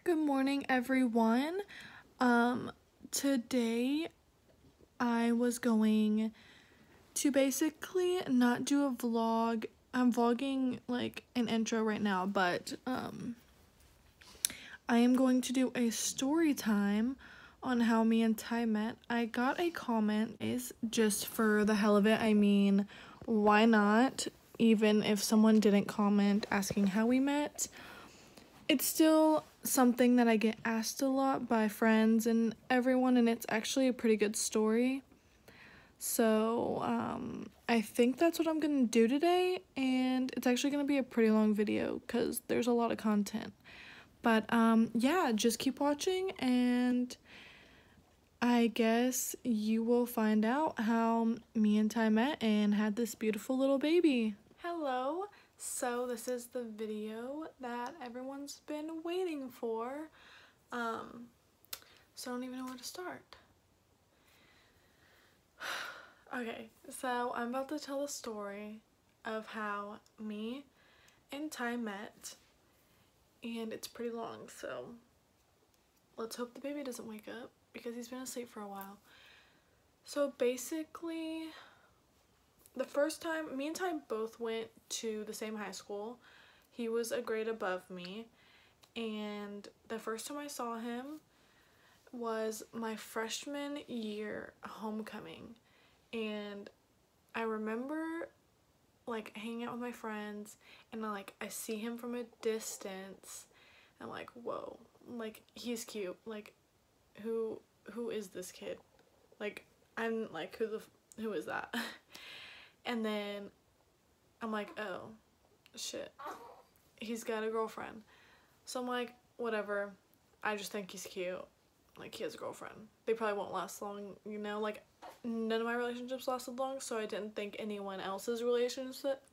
Good morning, everyone. Today I was going to basically not do a vlog. I'm vlogging like an intro right now, but I am going to do a story time on how me and Ty met. I got a comment is just for the hell of it. I mean, why not? Even if someone didn't comment asking how we met, it's still something that I get asked a lot by friends and everyone, and it's actually a pretty good story. So, I think that's what I'm gonna do today, and it's actually gonna be a pretty long video because there's a lot of content. But, yeah, just keep watching, and I guess you will find out how me and Ty met and had this beautiful little baby. Hello. So this is the video that everyone's been waiting for. So I don't even know where to start. Okay, so I'm about to tell the story of how me and Ty met, and it's pretty long, so let's hope the baby doesn't wake up because he's been asleep for a while. So basically, the first time, me and Ty both went to the same high school. He was a grade above me, and the first time I saw him was my freshman year homecoming, and I remember like hanging out with my friends, and I see him from a distance. I'm like, whoa, like he's cute. Like who is this kid? Like I'm like who is that? And then I'm like, oh shit, he's got a girlfriend. So I'm like, whatever, I just think he's cute. Like, he has a girlfriend. They probably won't last long, you know? Like, none of my relationships lasted long, so I didn't think anyone else's relationships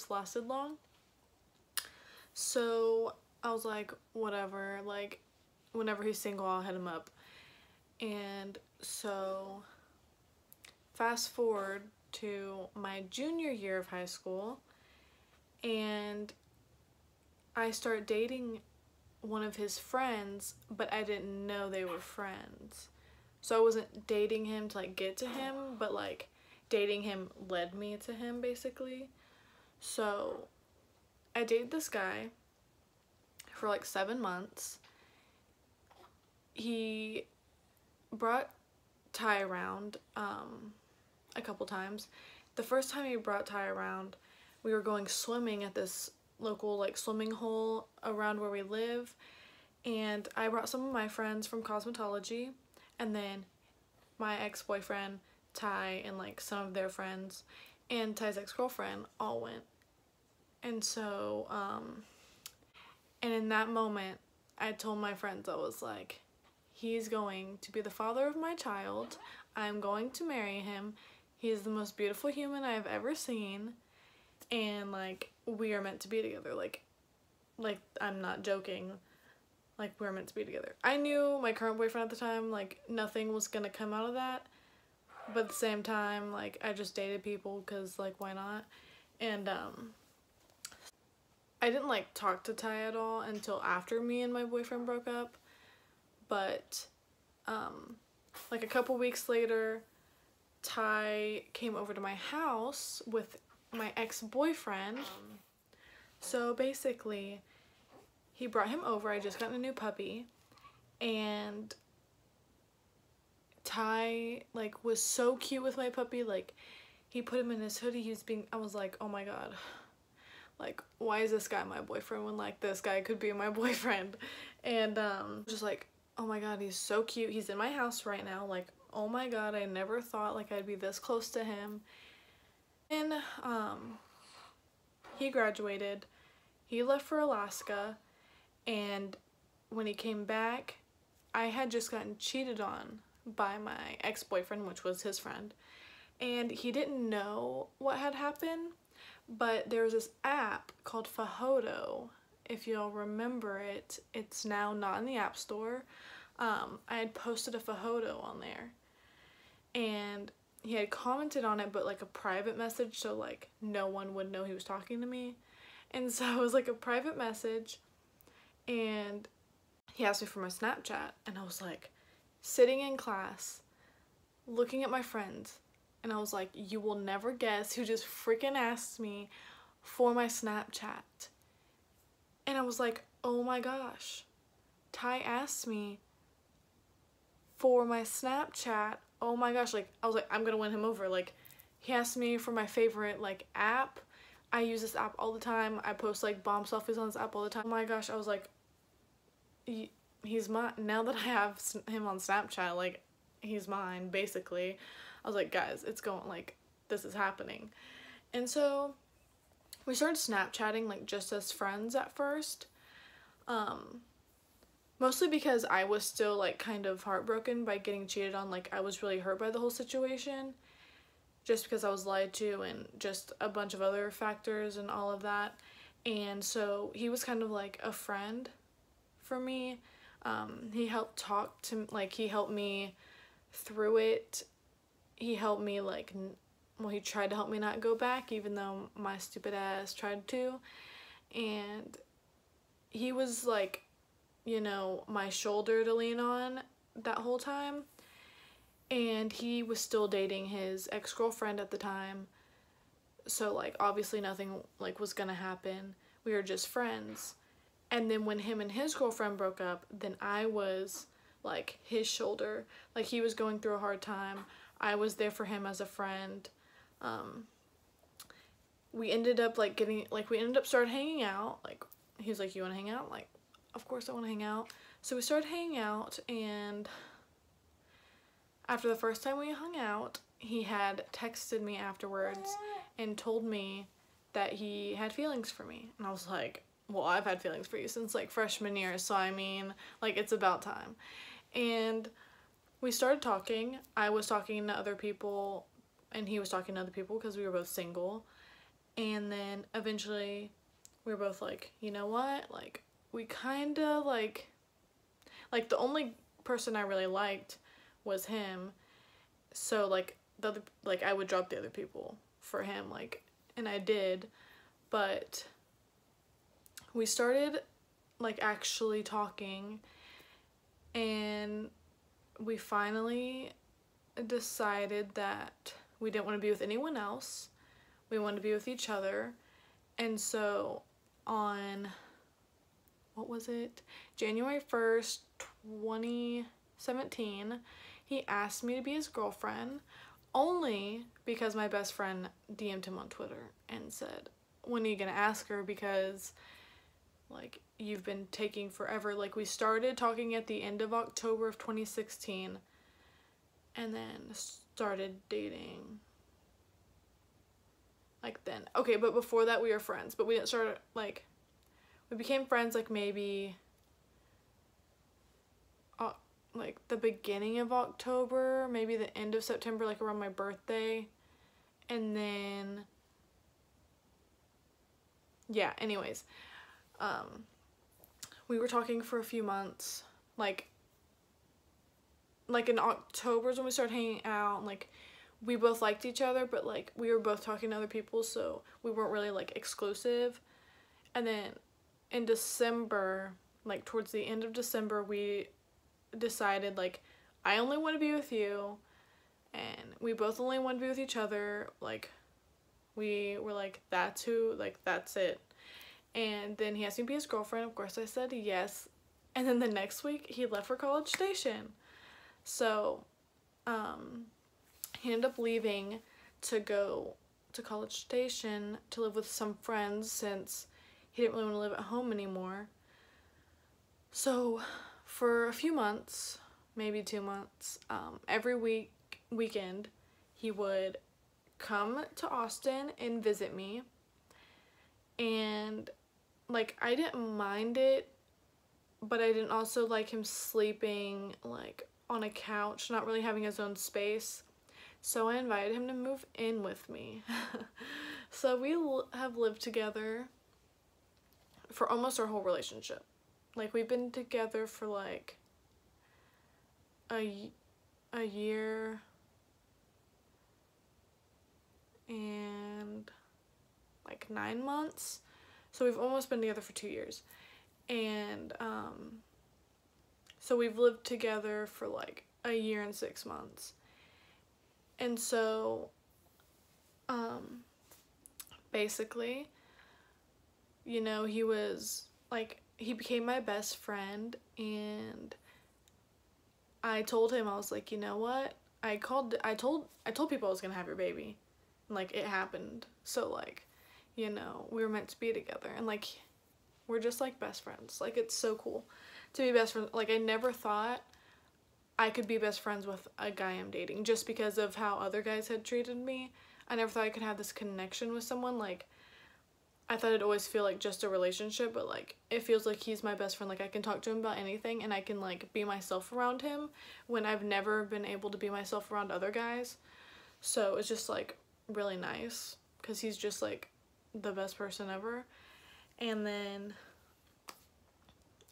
lasted long. So I was like, whatever, like, whenever he's single, I'll hit him up. And so fast forward to my junior year of high school, and I start dating one of his friends, but I didn't know they were friends. So I wasn't dating him to like get to him, but like dating him led me to him basically. So I dated this guy for like 7 months. He brought Ty around a couple times. The first time he brought Ty around, we were going swimming at this local like swimming hole around where we live, and I brought some of my friends from cosmetology, and then my ex-boyfriend, Ty, and like some of their friends, and Ty's ex-girlfriend all went. And so and in that moment I told my friends, I was like, he's going to be the father of my child. I'm going to marry him. He is the most beautiful human I've ever seen, and like we are meant to be together. Like I'm not joking. Like we're meant to be together. I knew my current boyfriend at the time, like nothing was gonna come out of that, but at the same time, like I just dated people because like why not? And I didn't like talk to Ty at all until after me and my boyfriend broke up. But like a couple weeks later, Ty came over to my house with my ex-boyfriend. So basically, he brought him over. I just got a new puppy, and Ty like was so cute with my puppy. Like he put him in his hoodie. I was like, oh my god, like why is this guy my boyfriend when like this guy could be my boyfriend? And just like, oh my god, he's so cute. He's in my house right now. Like, oh my god, I never thought like I'd be this close to him. And he graduated. He left for Alaska, and when he came back, I had just gotten cheated on by my ex-boyfriend, which was his friend, and he didn't know what had happened, but there was this app called Fahodo. If y'all remember it, it's now not in the App Store. I had posted a Fahodo on there, and he had commented on it, but like a private message, so like no one would know he was talking to me. And so it was like a private message, and he asked me for my Snapchat, and I was like sitting in class looking at my friends, and I was like, you will never guess who just freaking asked me for my Snapchat. And I was like, oh my gosh, Ty asked me for my Snapchat. Oh my gosh, like I was like, I'm gonna win him over. Like, he asked me for my favorite like app. I use this app all the time. I post like bomb selfies on this app all the time. Oh my gosh, I was like, he's mine. Now that I have him on Snapchat, like, he's mine, basically. I was like, guys, it's going, like, this is happening. And so we started Snapchatting, like, just as friends at first. Mostly because I was still, like, kind of heartbroken by getting cheated on. Like, I was really hurt by the whole situation, just because I was lied to and just a bunch of other factors and all of that. And so he was kind of like a friend for me. He helped talk to, like, he helped me through it. He helped me, like, well, he tried to help me not go back, even though my stupid ass tried to. And he was, like, you know, my shoulder to lean on that whole time. And he was still dating his ex-girlfriend at the time. So, like, obviously nothing, like, was gonna happen. We were just friends. And then when him and his girlfriend broke up, then I was, like, his shoulder. Like, he was going through a hard time. I was there for him as a friend. We ended up, like, started hanging out. Like, he was like, you want to hang out? Like, of course I want to hang out. So we started hanging out, and after the first time we hung out, he had texted me afterwards and told me that he had feelings for me. And I was like, well, I've had feelings for you since, like, freshman year, so I mean, like, it's about time. And we started talking. I was talking to other people, and he was talking to other people because we were both single. And then eventually we were both like, you know what? Like, we kind of, like, the only person I really liked was him. So, like, the other, like, I would drop the other people for him, like, and I did. But we started, like, actually talking, and we finally decided that we didn't want to be with anyone else. We wanted to be with each other. And so on, what was it? January 1st, 2017, he asked me to be his girlfriend, only because my best friend DM'd him on Twitter and said, when are you gonna ask her, because, like, you've been taking forever. Like, we started talking at the end of October of 2016, and then started dating, like, then. Okay, but before that we were friends, but we didn't start, like, we became friends, like, maybe, like, the beginning of October, maybe the end of September, like, around my birthday, and then, yeah, anyways, we were talking for a few months, like in October is when we started hanging out, and, like, we both liked each other, but, like, we were both talking to other people, so we weren't really, like, exclusive. And then in December, like, towards the end of December, we decided, like, I only want to be with you, and we both only want to be with each other. Like, we were like, that's who, like, that's it. And then he asked me to be his girlfriend. Of course I said yes. And then the next week he left for College Station. So he ended up leaving to go to College Station to live with some friends, since he didn't really want to live at home anymore. So for a few months, maybe 2 months, every weekend he would come to Austin and visit me. And, like, I didn't mind it, but I didn't also like him sleeping, like, on a couch, not really having his own space. So I invited him to move in with me. So we have lived together for almost our whole relationship. Like, we've been together for, like, a year and, like, 9 months. So we've almost been together for 2 years. And so we've lived together for like a year and 6 months. And so basically, you know, he was like, he became my best friend, and I told him, I was like, you know what, I told people I was gonna have your baby, and like it happened. So like, you know, we were meant to be together, and like we're just like best friends. Like, it's so cool to be best friends. Like, I never thought I could be best friends with a guy I'm dating just because of how other guys had treated me. I never thought I could have this connection with someone. Like, I thought it'd always feel like just a relationship, but like it feels like he's my best friend. Like, I can talk to him about anything, and I can like be myself around him when I've never been able to be myself around other guys. So it's just like really nice because he's just like the best person ever. And then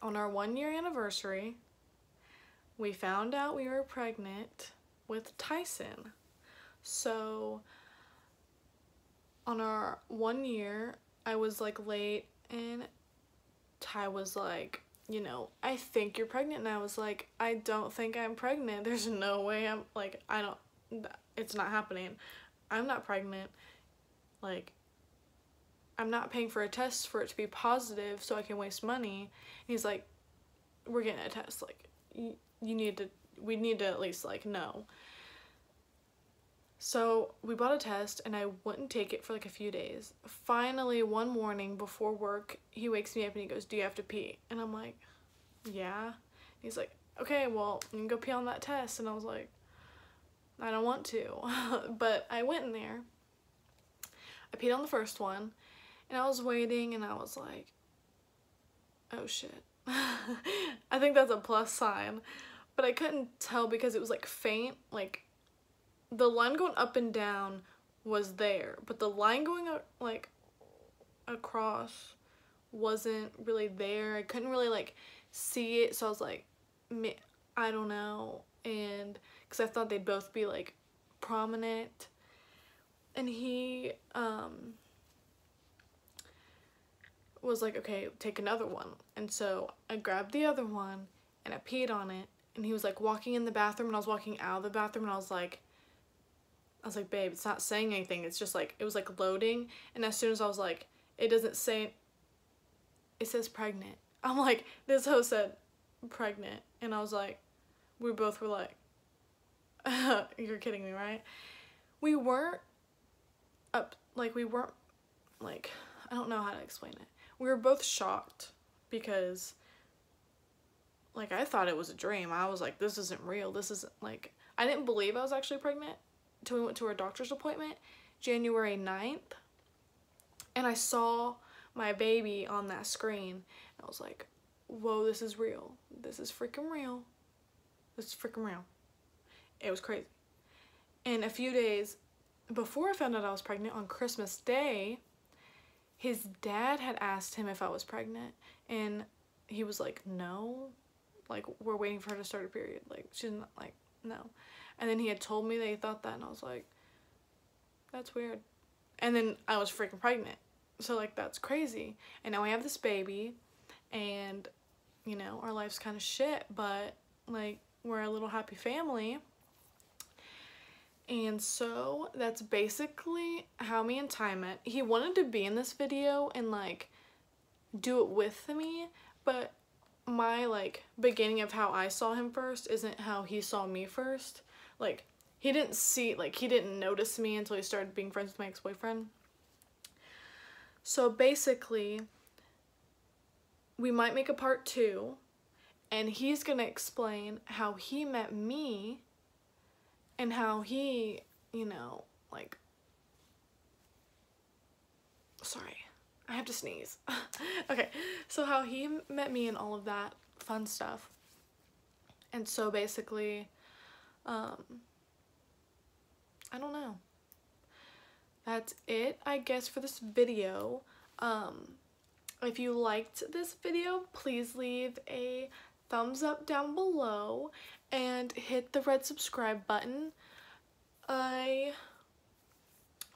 on our 1-year anniversary, we found out we were pregnant with Tyson. So on our 1 year, I was like late, and Ty was like, you know, I think you're pregnant. And I was like, I don't think I'm pregnant. There's no way I'm like, it's not happening. I'm not pregnant. Like, I'm not paying for a test for it to be positive so I can waste money. And he's like, we're getting a test. Like, we need to at least like know. So we bought a test, and I wouldn't take it for like a few days. Finally, one morning before work, he wakes me up and he goes, do you have to pee? And I'm like, yeah. He's like, okay, well, you can go pee on that test. And I was like, I don't want to. But I went in there. I peed on the first one, and I was waiting, and I was like, oh shit. I think that's a plus sign. But I couldn't tell because it was like faint. Like, the line going up and down was there, but the line going like across wasn't really there. I couldn't really like see it, so I was like, I don't know. And because I thought they'd both be like prominent, and he was like, okay, take another one. And so I grabbed the other one and I peed on it, and he was like walking in the bathroom, and I was walking out of the bathroom, and I was like, babe, it's not saying anything. It's just like, it was like loading. And as soon as I was like, it doesn't say, it says pregnant. I'm like, this hoe said pregnant. And I was like, we both were like, you're kidding me, right? We weren't I don't know how to explain it. We were both shocked because like, I thought it was a dream. I was like, this isn't real. This isn't like, I didn't believe I was actually pregnant until we went to our doctor's appointment January 9th, and I saw my baby on that screen, and I was like, whoa, this is real. This is freaking real. This is freaking real. It was crazy. And a few days before I found out I was pregnant, on Christmas Day, his dad had asked him if I was pregnant, and he was like, no, like, we're waiting for her to start her period. Like, she's not, like, no. And then he had told me that he thought that, and I was like, that's weird. And then I was freaking pregnant. So, like, that's crazy. And now we have this baby, and, you know, our life's kind of shit, but, like, we're a little happy family. And so that's basically how me and Ty met. He wanted to be in this video and, like, do it with me, but my, like, beginning of how I saw him first isn't how he saw me first. Like, he didn't notice me until he started being friends with my ex-boyfriend. So basically, we might make a part 2, and he's gonna explain how he met me and how he, you know, like, sorry, I have to sneeze. Okay, so how he met me and all of that fun stuff. And so basically, I don't know. That's it, I guess, for this video. If you liked this video, please leave a thumbs up down below and hit the red subscribe button. I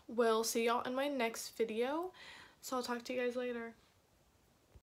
will see y'all in my next video, so I'll talk to you guys later.